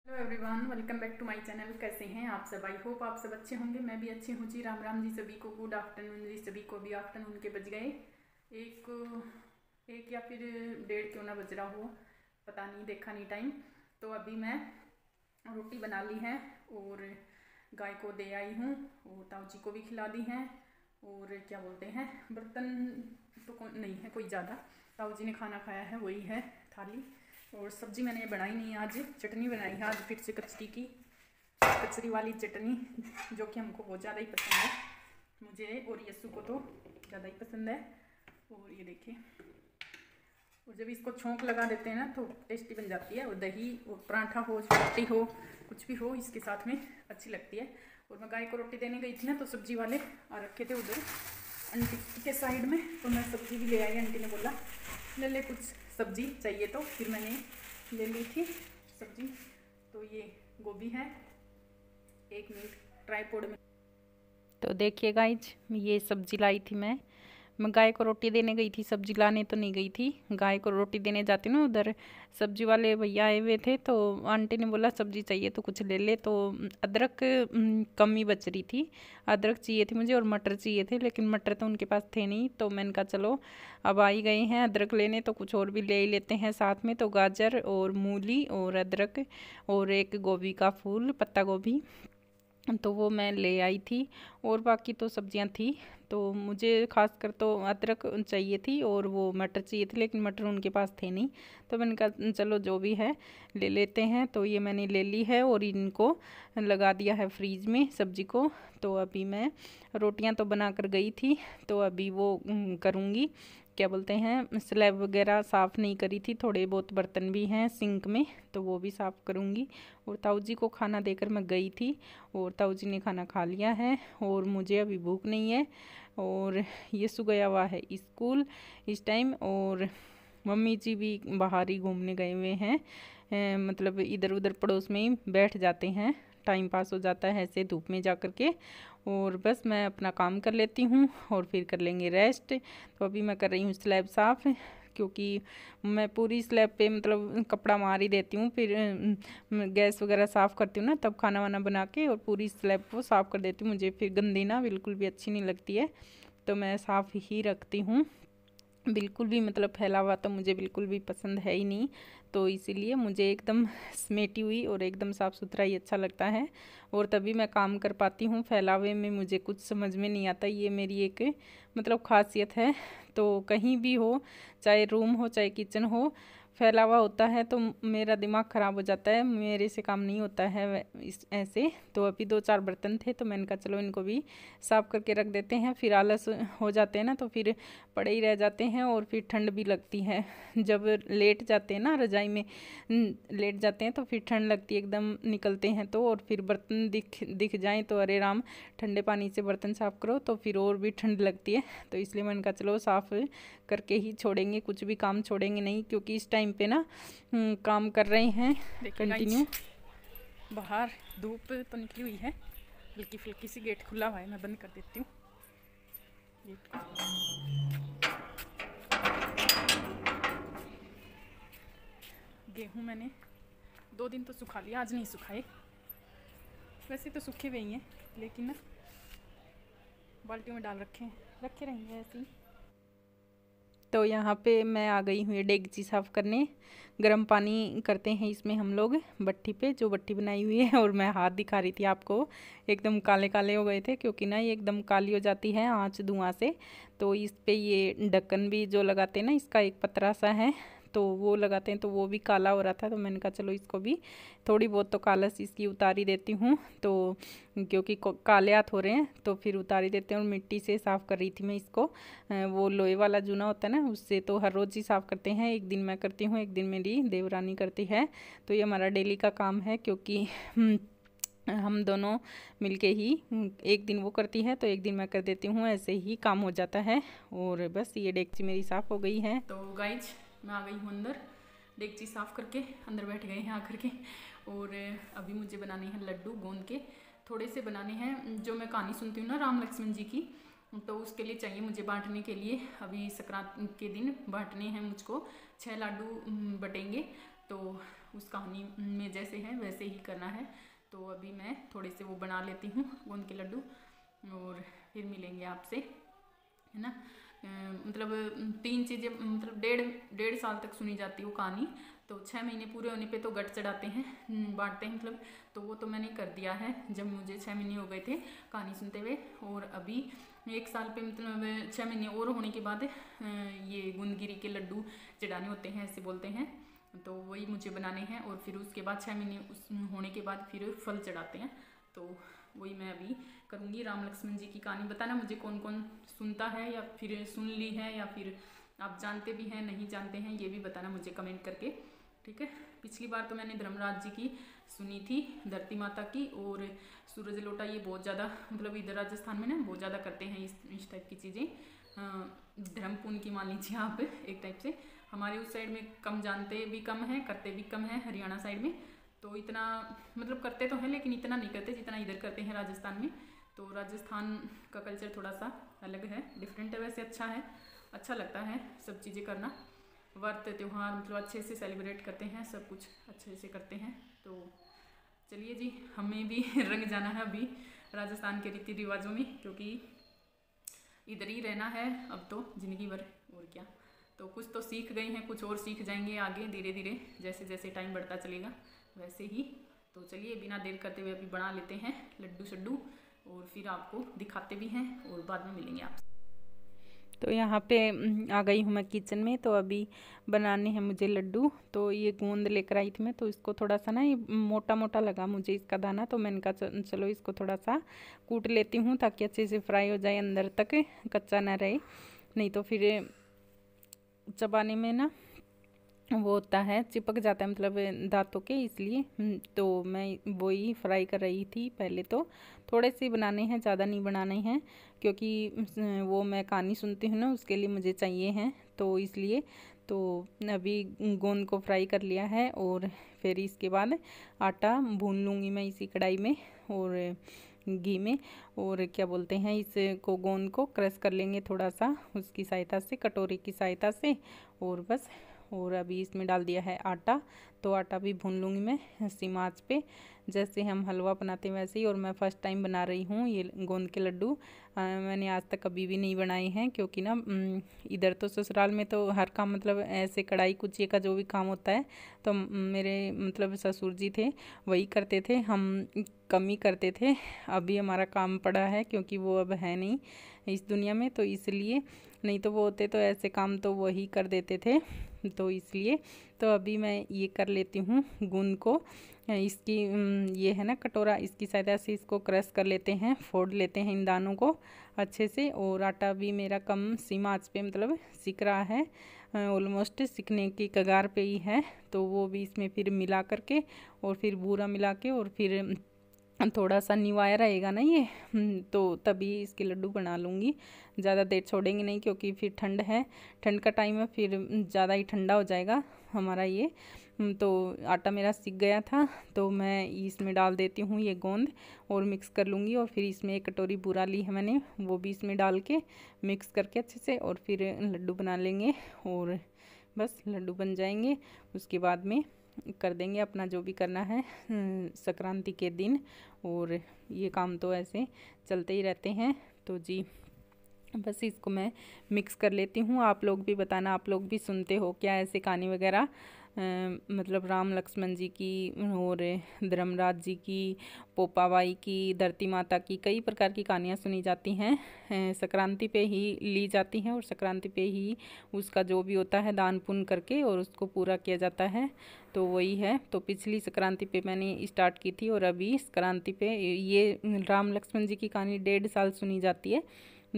Hello everyone, welcome back to my channel. कैसे हैं आप सब? आई होप आप सब अच्छे होंगे। मैं भी अच्छी हूँ जी। राम राम जी सभी को। गुड आफ्टरनून जी सभी को। भी आफ्टरनून के बज गए एक या फिर 1:30 क्यों ना बज रहा हो, पता नहीं, देखा नहीं टाइम। तो अभी मैं रोटी बना ली है और गाय को दे आई हूँ और ताऊ जी को भी खिला दी हैं। और क्या बोलते हैं, बर्तन तो नहीं है कोई ज़्यादा। ताऊ जी ने खाना खाया है, वही है थाली। और सब्जी मैंने बनाई नहीं आज, चटनी बनाई है आज फिर से कचरी वाली चटनी, जो कि हमको बहुत ज़्यादा ही पसंद है, मुझे और यस्सु को तो ज़्यादा ही पसंद है। और ये देखिए, और जब इसको छोंक लगा देते हैं ना तो टेस्टी बन जाती है। और दही और पराठा हो, रोटी हो, कुछ भी हो, इसके साथ में अच्छी लगती है। और मैं गाय को रोटी देने गई थी ना, तो सब्जी वाले आ रखे थे उधर आंटी के साइड में, तो मैं सब्जी भी ले आई। आंटी ने बोला ले ले कुछ सब्जी चाहिए, तो फिर मैंने ले ली थी सब्जी। तो ये गोभी है, 1 मिनट ट्राइपॉड में। तो देखिए गाइज, ये सब्जी लाई थी मैं गाय को रोटी देने गई थी, सब्जी लाने तो नहीं गई थी। गाय को रोटी देने जाती ना, उधर सब्जी वाले भैया आए हुए थे, तो आंटी ने बोला सब्जी चाहिए तो कुछ ले ले। तो अदरक कम ही बच रही थी, अदरक चाहिए थी मुझे और मटर चाहिए थे, लेकिन मटर तो उनके पास थे नहीं। तो मैंने कहा चलो अब आ ही गए हैं अदरक लेने, तो कुछ और भी ले ही लेते हैं साथ में। तो गाजर और मूली और अदरक और एक गोभी का फूल, पत्ता गोभी, तो वो मैं ले आई थी। और बाकी तो सब्जियां थी। तो मुझे खासकर तो अदरक चाहिए थी और वो मटर चाहिए थे, लेकिन मटर उनके पास थे नहीं। तो मैंने कहा चलो जो भी है ले लेते हैं। तो ये मैंने ले ली है और इनको लगा दिया है फ्रीज में सब्जी को। तो अभी मैं रोटियां तो बना कर गई थी, तो अभी वो करूँगी, क्या बोलते हैं, स्लैब वगैरह साफ़ नहीं करी थी, थोड़े बहुत बर्तन भी हैं सिंक में, तो वो भी साफ़ करूँगी। और ताऊ जी को खाना देकर मैं गई थी और ताऊ जी ने खाना खा लिया है और मुझे अभी भूख नहीं है। और यस्सु गया हुआ है स्कूल इस टाइम, और मम्मी जी भी बाहर ही घूमने गए हुए हैं। मतलब इधर उधर पड़ोस में ही बैठ जाते हैं, टाइम पास हो जाता है ऐसे धूप में जा कर के। और बस मैं अपना काम कर लेती हूँ और फिर कर लेंगे रेस्ट। तो अभी मैं कर रही हूँ स्लैब साफ़, क्योंकि मैं पूरी स्लैब पे मतलब कपड़ा मार ही देती हूँ, फिर गैस वगैरह साफ़ करती हूँ ना, तब खाना वाना बना के और पूरी स्लैब को साफ़ कर देती हूँ। मुझे फिर गंदी ना बिल्कुल भी अच्छी नहीं लगती है, तो मैं साफ़ ही रखती हूँ। बिल्कुल भी मतलब फैला हुआ तो मुझे बिल्कुल भी पसंद है ही नहीं। तो इसीलिए मुझे एकदम समेटी हुई और एकदम साफ़ सुथरा ही अच्छा लगता है, और तभी मैं काम कर पाती हूँ। फैलावे में मुझे कुछ समझ में नहीं आता, ये मेरी एक मतलब खासियत है। तो कहीं भी हो, चाहे रूम हो चाहे किचन हो, फैला हुआ होता है तो मेरा दिमाग ख़राब हो जाता है, मेरे से काम नहीं होता है इस ऐसे। तो अभी 2-4 बर्तन थे, तो मैंने कहा चलो इनको भी साफ़ करके रख देते हैं, फिर आलस हो जाते हैं ना तो फिर पड़े ही रह जाते हैं। और फिर ठंड भी लगती है, जब लेट जाते हैं ना रजाई में, लेट जाते हैं तो फिर ठंड लगती है एकदम निकलते हैं तो। और फिर बर्तन दिख जाएँ तो अरे राम, ठंडे पानी से बर्तन साफ़ करो तो फिर और भी ठंड लगती है। तो इसलिए मैंने कहा चलो साफ़ करके ही छोड़ेंगे, कुछ भी काम छोड़ेंगे नहीं, क्योंकि इस टाइम पे ना काम कर रहे हैं कंटिन्यू। बाहर धूप तो निकली हुई है, हल्की फुल्की सी। गेट खुला हुआ है, मैं बंद कर देती हूँ गेट को। गेहूँ मैंने 2 दिन तो सुखा लिया, आज नहीं सुखाए। वैसे तो सूखे हुए ही हैं, लेकिन ना बाल्टियों में डाल रखे रहेंगे ऐसे ही। तो यहाँ पे मैं आ गई हूँ ये डेगची साफ़ करने। गर्म पानी करते हैं इसमें हम लोग भट्टी पे, जो भट्टी बनाई हुई है। और मैं हाथ दिखा रही थी आपको, एकदम काले काले हो गए थे, क्योंकि ना ये एकदम काली हो जाती है आँच धुआं से। तो इस पे ये ढक्कन भी जो लगाते हैं ना, इसका एक पतरा सा है, तो वो लगाते हैं, तो वो भी काला हो रहा था। तो मैंने कहा चलो इसको भी थोड़ी बहुत तो कालस इसकी उतारी देती हूँ। तो क्योंकि काले हाथ हो रहे हैं तो फिर उतारी देते हैं। और मिट्टी से साफ़ कर रही थी मैं इसको, वो लोहे वाला जूना होता है ना, उससे तो हर रोज़ ही साफ़ करते हैं। एक दिन मैं करती हूँ, एक दिन मेरी देवरानी करती है। तो ये हमारा डेली का काम है, क्योंकि हम दोनों मिलके ही, एक दिन वो करती है तो एक दिन मैं कर देती हूँ, ऐसे ही काम हो जाता है। और बस ये डेगची मेरी साफ़ हो गई है। तो गाइज मैं आ गई हूँ अंदर, डेगची साफ़ करके अंदर बैठ गए हैं आकर के। और अभी मुझे बनाने हैं लड्डू गोंद के, थोड़े से बनाने हैं। जो मैं कहानी सुनती हूँ ना राम लक्ष्मण जी की, तो उसके लिए चाहिए मुझे बांटने के लिए। अभी संक्रांति के दिन बांटने हैं मुझको, 6 लाडू बटेंगे। तो उस कहानी में जैसे है वैसे ही करना है। तो अभी मैं थोड़े से वो बना लेती हूँ गोंद के लड्डू और फिर मिलेंगे आपसे, है ना। मतलब 3 चीज़ें, मतलब डेढ़ साल तक सुनी जाती है वो कहानी, तो 6 महीने पूरे होने पे तो गट चढ़ाते हैं, बांटते हैं मतलब। तो वो तो मैंने कर दिया है जब मुझे 6 महीने हो गए थे कहानी सुनते हुए। और अभी 1 साल पे मतलब 6 महीने और होने के बाद ये गुंदगिरी के लड्डू चढ़ाने होते हैं, ऐसे बोलते हैं। तो वही मुझे बनाने हैं और फिर उसके बाद 6 महीने उस होने के बाद फिर फल चढ़ाते हैं। तो वही मैं अभी करूँगी। राम लक्ष्मण जी की कहानी बताना मुझे कौन कौन सुनता है या फिर सुन ली है, या फिर आप जानते भी हैं नहीं जानते हैं, ये भी बताना मुझे कमेंट करके, ठीक है। पिछली बार तो मैंने धर्मराज जी की सुनी थी, धरती माता की और सूरज लोटा। ये बहुत ज़्यादा मतलब इधर राजस्थान में ना बहुत ज़्यादा करते हैं इस टाइप की चीज़ें। धर्म पुण्य की मान लीजिए आप एक टाइप से। हमारे उस साइड में कम जानते भी कम हैं, करते भी कम हैं, हरियाणा साइड में तो इतना मतलब करते तो हैं लेकिन इतना नहीं करते जितना इधर करते हैं राजस्थान में। तो राजस्थान का कल्चर थोड़ा सा अलग है, डिफरेंट है, वैसे अच्छा है, अच्छा लगता है सब चीज़ें करना। व्रत त्यौहार मतलब अच्छे से सेलिब्रेट करते हैं, सब कुछ अच्छे से करते हैं। तो चलिए जी, हमें भी रंग जाना है अभी राजस्थान के रीति रिवाजों में, क्योंकि इधर ही रहना है अब तो ज़िंदगी भर, और क्या। तो कुछ तो सीख गए हैं, कुछ और सीख जाएंगे आगे धीरे धीरे, जैसे जैसे टाइम बढ़ता चलेगा वैसे ही। तो चलिए बिना देर करते हुए अभी बना लेते हैं लड्डू शड्डू और फिर आपको दिखाते भी हैं और बाद में मिलेंगे आपसे। तो यहाँ पे आ गई हूँ मैं किचन में। तो अभी बनाने हैं मुझे लड्डू। तो ये गोंद लेकर आई थी मैं, तो इसको थोड़ा सा ना ये मोटा मोटा लगा मुझे इसका दाना, तो मैंने कहा चलो इसको थोड़ा सा कूट लेती हूँ ताकि अच्छे से फ्राई हो जाए, अंदर तक कच्चा ना रहे, नहीं तो फिर चबाने में ना वो होता है, चिपक जाता है मतलब दांतों के, इसलिए तो मैं वही फ्राई कर रही थी पहले। तो थोड़े से बनाने हैं, ज़्यादा नहीं बनाने हैं, क्योंकि वो मैं कहानी सुनती हूँ ना उसके लिए मुझे चाहिए हैं, तो इसलिए। तो अभी गोंद को फ्राई कर लिया है और फिर इसके बाद आटा भून लूँगी मैं इसी कढ़ाई में और घी में, और क्या बोलते हैं इसको गोंद को क्रश कर लेंगे थोड़ा सा उसकी सहायता से, कटोरी की सहायता से, और बस। और अभी इसमें डाल दिया है आटा, तो आटा भी भून लूँगी मैं सिम आंच पे, जैसे हम हलवा बनाते हैं वैसे ही। और मैं फ़र्स्ट टाइम बना रही हूँ ये गोंद के लड्डू, मैंने आज तक कभी भी नहीं बनाए हैं, क्योंकि ना इधर तो ससुराल में तो हर काम मतलब ऐसे कढ़ाई कुचिए का जो भी काम होता है तो मेरे मतलब ससुर जी थे वही करते थे, हम कम ही करते थे। अभी हमारा काम पड़ा है क्योंकि वो अब है नहीं इस दुनिया में, तो इसलिए, नहीं तो वो होते तो ऐसे काम तो वही कर देते थे, तो इसलिए। तो अभी मैं ये कर लेती हूँ गूंद को, इसकी ये है ना कटोरा, इसकी सहायता से इसको क्रश कर लेते हैं, फोड़ लेते हैं इन दानों को अच्छे से। और आटा भी मेरा कम सीम आंच पे मतलब सिक रहा है, ऑलमोस्ट सिकने की कगार पे ही है। तो वो भी इसमें फिर मिला करके और फिर बूरा मिला के और फिर थोड़ा सा निवाया रहेगा ना ये, तो तभी इसके लड्डू बना लूँगी। ज़्यादा देर छोड़ेंगे नहीं क्योंकि फिर ठंड है, ठंड का टाइम है, फिर ज़्यादा ही ठंडा हो जाएगा हमारा ये। तो आटा मेरा सिक गया था, तो मैं इसमें डाल देती हूँ ये गोंद और मिक्स कर लूँगी। और फिर इसमें एक कटोरी बूरा ली है मैंने, वो भी इसमें डाल के मिक्स करके अच्छे से और फिर लड्डू बना लेंगे और बस लड्डू बन जाएंगे। उसके बाद में कर देंगे अपना जो भी करना है संक्रांति के दिन, और ये काम तो ऐसे चलते ही रहते हैं। तो जी बस इसको मैं मिक्स कर लेती हूँ। आप लोग भी बताना, आप लोग भी सुनते हो क्या ऐसे कहानी वगैरह, मतलब राम लक्ष्मण जी की और धर्मराज जी की, पोपाबाई की, धरती माता की, कई प्रकार की कहानियाँ सुनी जाती हैं, संक्रांति पे ही ली जाती हैं और संक्रांति पे ही उसका जो भी होता है दान पुण्य करके और उसको पूरा किया जाता है। तो वही है, तो पिछली संक्रांति पे मैंने स्टार्ट की थी और अभी संक्रांति पे ये राम लक्ष्मण जी की कहानी 1.5 साल सुनी जाती है,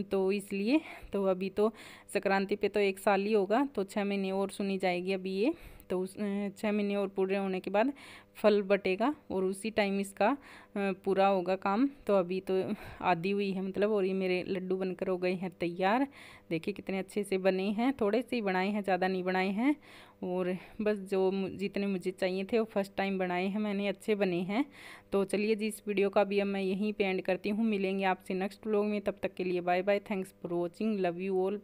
तो इसलिए। तो अभी तो संक्रांति पे तो 1 साल ही होगा, तो 6 महीने और सुनी जाएगी अभी ये। तो 6 महीने और पूरे होने के बाद फल बटेगा और उसी टाइम इसका पूरा होगा काम। तो अभी तो आधी हुई है मतलब, और ये मेरे लड्डू बनकर हो गए हैं तैयार। देखिए कितने अच्छे से बने हैं, थोड़े से ही बनाए हैं, ज़्यादा नहीं बनाए हैं, और बस जो जितने मुझे चाहिए थे वो फर्स्ट टाइम बनाए हैं मैंने, अच्छे बने हैं। तो चलिए जी, इस वीडियो का भी अब मैं यहीं पे एंड करती हूँ, मिलेंगे आपसे नेक्स्ट व्लॉग में, तब तक के लिए bye bye, thanks for watching, love you all.